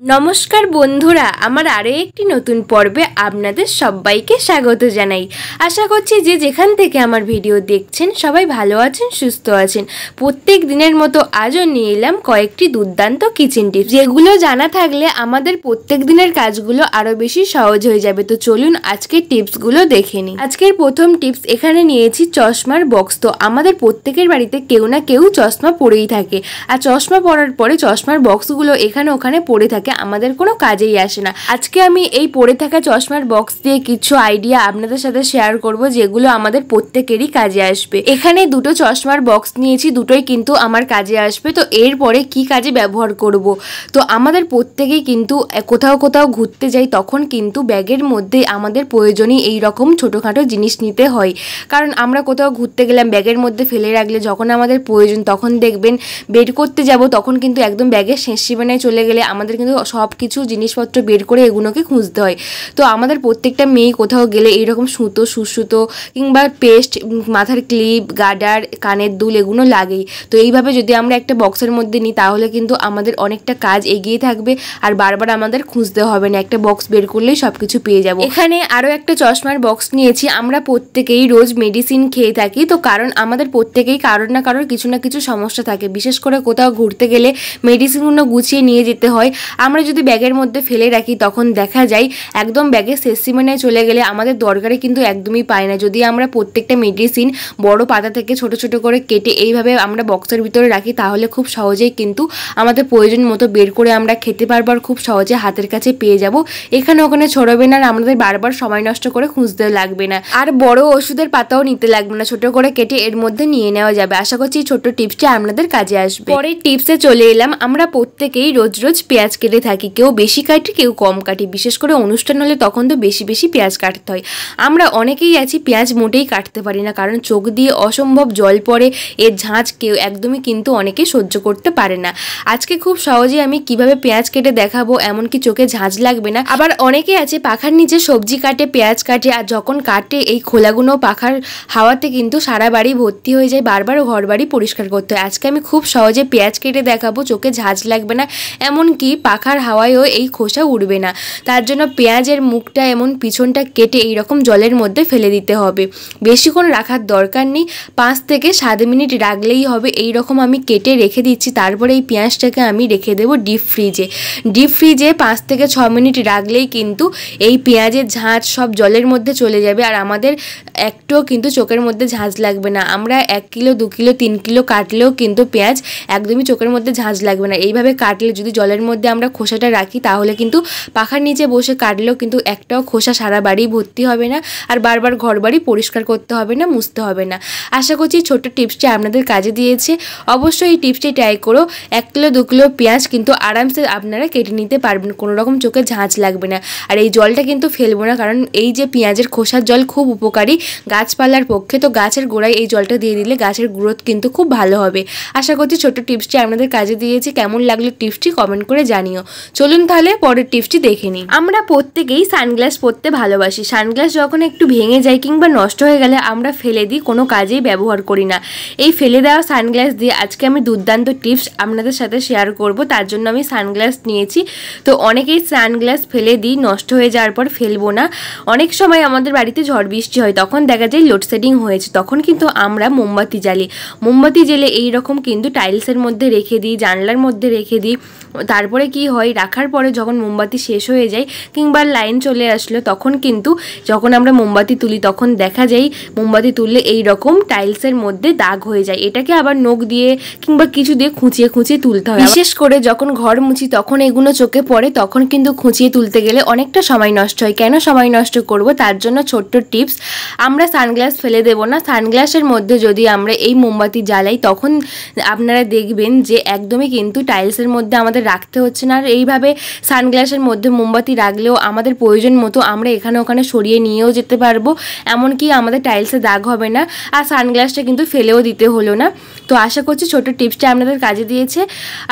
নমস্কার বন্ধুরা, আমার আরও একটি নতুন পর্বে আপনাদের সবাইকে স্বাগত জানাই। আশা করছি যে যেখান থেকে আমার ভিডিও দেখছেন সবাই ভালো আছেন, সুস্থ আছেন। প্রত্যেক দিনের মতো আজও নিয়ে এলাম কয়েকটি দুর্দান্ত কিচেন টিপস, যেগুলো জানা থাকলে আমাদের প্রত্যেক দিনের কাজগুলো আরও বেশি সহজ হয়ে যাবে। তো চলুন আজকের টিপসগুলো দেখে নিই। আজকের প্রথম টিপস এখানে নিয়েছি চশমার বক্স। তো আমাদের প্রত্যেকের বাড়িতে কেউ না কেউ চশমা পরেই থাকে, আর চশমা পরার পরে চশমার বক্সগুলো এখানে ওখানে পড়ে থাকে, আমাদের কোনো কাজেই আসে না। আজকে আমি এই পড়ে থাকা চশমার বক্স দিয়ে কিছু আইডিয়া আপনাদের সাথে শেয়ার করব, যেগুলো আমাদের প্রত্যেকেরই কাজে আসবে। এখানে দুটো চশমার বক্স নিয়েছি, দুটোই কিন্তু আমার কাজে আসবে। তো এরপরে কি কাজে ব্যবহার করব? তো আমাদের প্রত্যেকেই কিন্তু কোথাও কোথাও ঘুরতে যাই, তখন কিন্তু ব্যাগের মধ্যে আমাদের প্রয়োজনীয় এই রকম ছোটোখাটো জিনিস নিতে হয়। কারণ আমরা কোথাও ঘুরতে গেলাম, ব্যাগের মধ্যে ফেলে রাখলে যখন আমাদের প্রয়োজন তখন দেখবেন বের করতে যাব, তখন কিন্তু একদম ব্যাগের শেষ সীমানায় চলে গেলে আমাদের কিন্তু সব কিছু জিনিসপত্র বের করে এগুলোকে খুঁজতে হয়। তো আমাদের প্রত্যেকটা মেয়ে কোথাও গেলে এইরকম সুতো, সুসুতো কিংবা পেস্ট, মাথার ক্লিপ, গার্ডার, কানের দুল এগুলো লাগেই। তো এইভাবে যদি আমরা একটা বক্সের মধ্যে নিই তাহলে কিন্তু আমাদের অনেকটা কাজ এগিয়ে থাকবে, আর বারবার আমাদের খুঁজতে হবে না, একটা বক্স বের করলেই সব কিছু পেয়ে যাব। এখানে আরও একটা চশমার বক্স নিয়েছি। আমরা প্রত্যেকেই রোজ মেডিসিন খেয়ে থাকি, তো কারণ আমাদের প্রত্যেকেই কারোর না কারোর কিছু না কিছু সমস্যা থাকে, বিশেষ করে কোথাও ঘুরতে গেলে মেডিসিনগুলো গুছিয়ে নিয়ে যেতে হয়। আমরা যদি ব্যাগের মধ্যে ফেলে রাখি তখন দেখা যায় একদম ব্যাগের শেষ সীমানায় চলে গেলে আমাদের দরকারে কিন্তু একদমই পায় না। যদি আমরা প্রত্যেকটা মেডিসিন বড় পাতা থেকে ছোট ছোট করে কেটে এইভাবে আমরা বক্সের ভিতরে রাখি, তাহলে খুব সহজেই কিন্তু আমাদের প্রয়োজন মতো বের করে আমরা খেতে পারবো, আর খুব সহজে হাতের কাছে পেয়ে যাব। এখানে ওখানে ছড়াবে না, আর আমাদের বারবার সময় নষ্ট করে খুঁজতে লাগবে না, আর বড় ওষুধের পাতাও নিতে লাগবে না, ছোট করে কেটে এর মধ্যে নিয়ে নেওয়া যাবে। আশা করছি এই ছোট্ট টিপসটি আপনাদের কাজে আসবে। পরের টিপসে চলে এলাম। আমরা প্রত্যেকেই রোজ রোজ পেঁয়াজ কেটে থাকি, কেউ বেশি কাটে কেউ কম কাটি, বিশেষ করে অনুষ্ঠান হলে তখন তো বেশি বেশি পেঁয়াজ কাটতে হয়। আমরা অনেকেই আছি পেঁয়াজ মোটেই কাটতে পারি না, কারণ চোখ দিয়ে অসম্ভব জল পড়ে, এর ঝাঁজ কেউ একদমই কিন্তু অনেকেই সহ্য করতে পারে না। আজকে খুব সহজে আমি কিভাবে পেঁয়াজ কেটে দেখাবো, এমনকি চোখে ঝাঁজ লাগবে না। আবার অনেকে আছে পাখার নিচে সবজি কাটে, পেঁয়াজ কাটে, আর যখন কাটে এই খোলাগুলো পাখার হাওয়াতে কিন্তু সারা বাড়ি ভর্তি হয়ে যায়, বারবার ঘর বাড়ি পরিষ্কার করতে হয়। আজকে আমি খুব সহজে পেঁয়াজ কেটে দেখাবো, চোখে ঝাঁজ লাগবে না, এমনকি পাখার হাওয়ায়ও এই খোসা উড়বে না। তার জন্য পেঁয়াজের মুখটা এমন পিছনটা কেটে এইরকম জলের মধ্যে ফেলে দিতে হবে। বেশিক্ষণ রাখার দরকার নেই, 5 থেকে 7 মিনিট রাখলেই হবে। এইরকম আমি কেটে রেখে দিচ্ছি। তারপরে এই পেঁয়াজটাকে আমি রেখে দেবো ডিপ ফ্রিজে। ডিপ ফ্রিজে 5 থেকে 6 মিনিট রাখলেই কিন্তু এই পেঁয়াজের ঝাঁজ সব জলের মধ্যে চলে যাবে, আর আমাদের একটুও কিন্তু চোখের মধ্যে ঝাঁজ লাগবে না। আমরা 1 কিলো 2 কিলো 3 কিলো কাটলেও কিন্তু পেঁয়াজ একদমই চোখের মধ্যে ঝাঁজ লাগবে না। এইভাবে কাটলে যদি জলের মধ্যে আমরা খোসাটা রাখি তাহলে কিন্তু পাখার নিচে বসে কাটলেও কিন্তু একটাও খোসা সারা বাড়ি ভর্তি হবে না, আর বারবার ঘর বাড়ি পরিষ্কার করতে হবে না, মুছতে হবে না। আশা করছি ছোট্ট টিপসটি আপনাদের কাজে দিয়েছে। অবশ্যই এই টিপসটি ট্রাই করো। 1 কিলো 2 কিলো পেঁয়াজ কিন্তু আরামসে আপনারা কেটে নিতে পারবেন, কোনো রকম চোখে ঝাঁজ লাগবে না। আর এই জলটা কিন্তু ফেলবো না, কারণ এই যে পেঁয়াজের খোসার জল খুব উপকারী গাছপালার পক্ষে। তো গাছের গোড়ায় এই জলটা দিয়ে দিলে গাছের গ্রোথ কিন্তু খুব ভালো হবে। আশা করছি ছোট্ট টিপসটি আপনাদের কাজে দিয়েছে। কেমন লাগলো টিপসটি কমেন্ট করে জানিও। চলুন তাহলে পরের টিপসটি দেখে নিই। আমরা প্রত্যেকেই সানগ্লাস পরতে ভালোবাসি। সানগ্লাস যখন একটু ভেঙে যায় কিংবা নষ্ট হয়ে গেলে আমরা ফেলে দিই, কোনো কাজেই ব্যবহার করি না। এই ফেলে দেওয়া সানগ্লাস দিয়ে আজকে আমি দুর্দান্ত টিপস আপনাদের সাথে শেয়ার করব। তার জন্য আমি সানগ্লাস নিয়েছি। তো অনেকেই সানগ্লাস ফেলে দিই, নষ্ট হয়ে যাওয়ার পর ফেলবো না। অনেক সময় আমাদের বাড়িতে ঝড় বৃষ্টি হয়, তখন দেখা যায় লোডশেডিং হয়েছে, তখন কিন্তু আমরা মোমবাতি জ্বালি। মোমবাতি জ্বেলে এইরকম কিন্তু টাইলসের মধ্যে রেখে দিই, জানলার মধ্যে রেখে দিই। তারপরে কি হয়, রাখার পরে যখন মোমবাতি শেষ হয়ে যায় কিংবা লাইন চলে আসলো, তখন কিন্তু যখন আমরা মোমবাতি তুলি তখন দেখা যায় মোমবাতি তুললে এই রকম টাইলসের মধ্যে দাগ হয়ে যায়। এটাকে আবার নখ দিয়ে কিংবা কিছু দিয়ে খুঁচিয়ে খুঁচিয়ে তুলতে হয়। বিশেষ করে যখন ঘর মুছি তখন এগুলো চোখে পড়ে, তখন কিন্তু খুঁচিয়ে তুলতে গেলে অনেকটা সময় নষ্ট হয়। কেন সময় নষ্ট করব? তার জন্য ছোট্ট টিপস, আমরা সানগ্লাস ফেলে দেব না। সানগ্লাসের মধ্যে যদি আমরা এই মোমবাতি জ্বালাই তখন আপনারা দেখবেন যে একদমই কিন্তু টাইলসের মধ্যে আমাদের রাখতে হচ্ছে না। আর এইভাবে সানগ্লাসের মধ্যে মোমবাতি রাখলেও আমাদের প্রয়োজন মতো আমরা এখানে ওখানে সরিয়ে নিয়েও যেতে পারবো, এমনকি আমাদের টাইলসে দাগ হবে না, আর সানগ্লাসটা কিন্তু ফেলেও দিতে হলো না। তো আশা করছি ছোট টিপসটা আপনাদের কাজে দিয়েছে।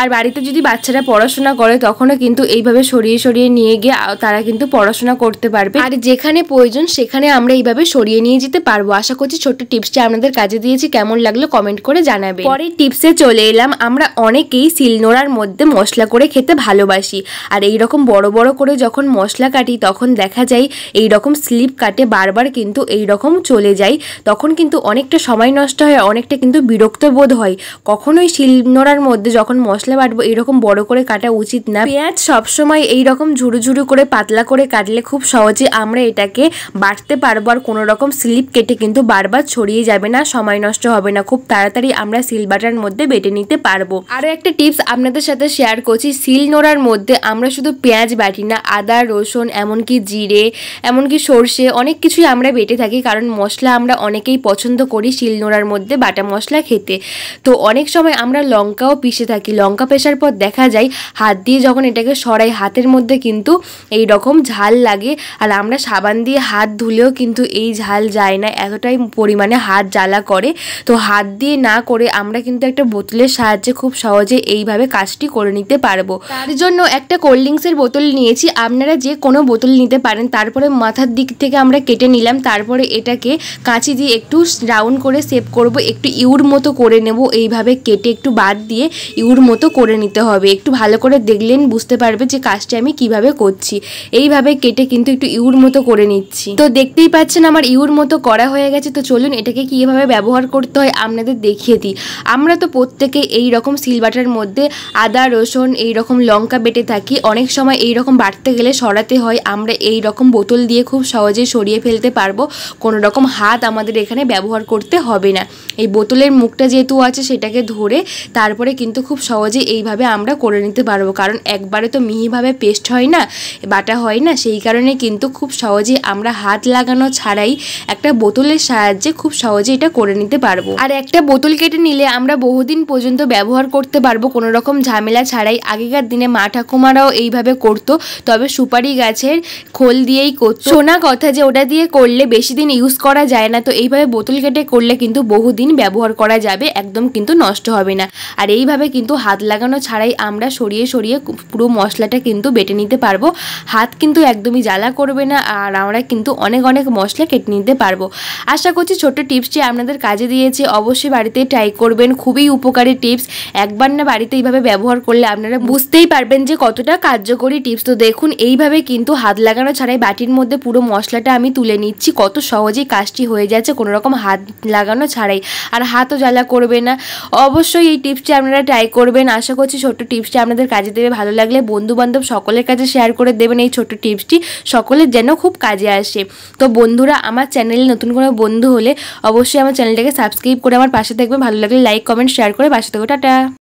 আর বাড়িতে যদি বাচ্চারা পড়াশোনা করে তখনও কিন্তু এইভাবে সরিয়ে সরিয়ে নিয়ে গিয়ে তারা কিন্তু পড়াশোনা করতে পারবে, আর যেখানে প্রয়োজন সেখানে আমরা এইভাবে সরিয়ে নিয়ে যেতে পারবো। আশা করছি ছোট্ট টিপসটা আপনাদের কাজে দিয়েছি। কেমন লাগলো কমেন্ট করে জানাবে। পরের টিপসে চলে এলাম। আমরা অনেকেই শিলনোড়ার মধ্যে মশলা করে খেতে ভালো ভালোবাসি। আর এই রকম বড় বড় করে যখন মশলা কাটি তখন দেখা যায় এই রকম স্লিপ কাটে বারবার কিন্তু এই রকম চলে যায়, তখন কিন্তু অনেকটা সময় নষ্ট হয়, অনেকটা কিন্তু বিরক্ত বোধ হয়। কখনোই শিলনোড়ার মধ্যে যখন মশলা বাটবো এইরকম বড় করে কাটা উচিত না। পেঁয়াজ সবসময় এইরকম ঝুরু ঝুরু করে পাতলা করে কাটলে খুব সহজে আমরা এটাকে বাটতে পারবো, আর কোনো রকম স্লিপ কেটে কিন্তু বারবার ছড়িয়ে যাবে না, সময় নষ্ট হবে না, খুব তাড়াতাড়ি আমরা সিল বাটার মধ্যে বেটে নিতে পারবো। আরও একটা টিপস আপনাদের সাথে শেয়ার করছি, শিল নোড়ার মধ্যে আমরা শুধু পেঁয়াজ বাটি না, আদা রসুন এমনকি জিরে এমনকি সর্ষে অনেক কিছুই আমরা বেটে থাকি, কারণ মশলা আমরা অনেকেই পছন্দ করি শিল নোড়ার মধ্যে বাটা মশলা খেতে। তো অনেক সময় আমরা লঙ্কাও পিষে থাকি, লঙ্কা পেষার পর দেখা যায় হাত দিয়ে যখন এটাকে সরাই হাতের মধ্যে কিন্তু এই রকম ঝাল লাগে, আর আমরা সাবান দিয়ে হাত ধুলেও কিন্তু এই ঝাল যায় না, এতটাই পরিমাণে হাত জ্বালা করে। তো হাত দিয়ে না করে আমরা কিন্তু একটা বোতলের সাহায্যে খুব সহজে এইভাবে কাজটি করে নিতে পারবো। তার জন্য একটা কোল্ড ড্রিঙ্কসের বোতল নিয়েছি, আপনারা যে কোনো বোতল নিতে পারেন। তারপরে মাথার দিক থেকে আমরা কেটে নিলাম, তারপরে এটাকে কাঁচি দিয়ে একটু রাউন্ড করে শেপ করব, একটু ইউর মতো করে নেব, এইভাবে কেটে একটু বাদ দিয়ে ইউর মতো করে নিতে হবে। একটু ভালো করে দেখলেন বুঝতে পারবে যে কাজটা আমি কিভাবে করছি। এইভাবে কেটে কিন্তু একটু ইউর মতো করে নিচ্ছি। তো দেখতেই পাচ্ছেন আমার ইউর মতো করা হয়ে গেছে। তো চলুন এটাকে কীভাবে ব্যবহার করতে হয় আপনাদের দেখিয়ে দিই। আমরা তো প্রত্যেকে এই রকম সিলবাটার মধ্যে আদা রসুন এই রকম লঙ্কা বেটে থাকি, অনেক সময় এই রকম বাটতে গেলে সরাতে হয়, আমরা এই রকম বোতল দিয়ে খুব সহজে সরিয়ে ফেলতে পারবো, কোনো রকম হাত আমাদের এখানে ব্যবহার করতে হবে না। এই বোতলের মুখটা যেহেতু আছে সেটাকে ধরে তারপরে কিন্তু খুব সহজে এইভাবে আমরা করে নিতে পারবো, কারণ একবারে তো মিহিভাবে পেস্ট হয় না, বাটা হয় না, সেই কারণে কিন্তু খুব সহজে আমরা হাত লাগানো ছাড়াই একটা বোতলের সাহায্যে খুব সহজে এটা করে নিতে পারবো। আর একটা বোতল কেটে নিলে আমরা বহুদিন পর্যন্ত ব্যবহার করতে পারবো কোনো রকম ঝামেলা ছাড়াই। আগেকার দিনে মা ঠাকুমারাও এইভাবে করতো, তবে সুপারি গাছের খোল দিয়েই করতো। শোনা কথা যে ওটা দিয়ে করলে বেশি দিন ইউজ করা যায় না, তো এইভাবে বোতল কেটে করলে কিন্তু বহুদিন ব্যবহার করা যাবে, একদম কিন্তু নষ্ট হবে না। আর এইভাবে কিন্তু হাত লাগানো ছাড়াই আমরা সরিয়ে সরিয়ে পুরো মশলাটা কিন্তু বেটে নিতে পারবো, হাত কিন্তু একদমই জ্বালা করবে না, আর আমরা কিন্তু অনেক অনেক মশলা কেটে নিতে পারবো। আশা করছি ছোট্ট টিপসটি আপনাদের কাজে দিয়েছে, অবশ্যই বাড়িতে ট্রাই করবেন, খুবই উপকারী টিপস। একবার না বাড়িতে এইভাবে ব্যবহার করলে আপনারা বুঝতেই পারবেন যে কতটা কার্যকরী টিপস। তো দেখুন এইভাবে কিন্তু হাত লাগানো ছাড়াই বাটির মধ্যে পুরো মশলাটা আমি তুলে নিচ্ছি, কত সহজেই কাজটি হয়ে যাচ্ছে কোনো রকম হাত লাগানো ছাড়াই, আর হাতও জ্বালা করবে না। অবশ্যই এই টিপসটি আপনারা ট্রাই করবেন। আশা করছি ছোট্ট টিপসটি আপনাদের কাজে দেবে, ভালো লাগলে বন্ধু বান্ধব সকলের কাছে শেয়ার করে দেবেন এই ছোট্ট টিপসটি, সকলের যেন খুব কাজে আসে। তো বন্ধুরা আমার চ্যানেলে নতুন কোনো বন্ধু হলে অবশ্যই আমার চ্যানেলটাকে সাবস্ক্রাইব করে আমার পাশে থাকবেন, ভালো লাগলে লাইক কমেন্ট শেয়ার করে পাশে থাকবে। টাটা।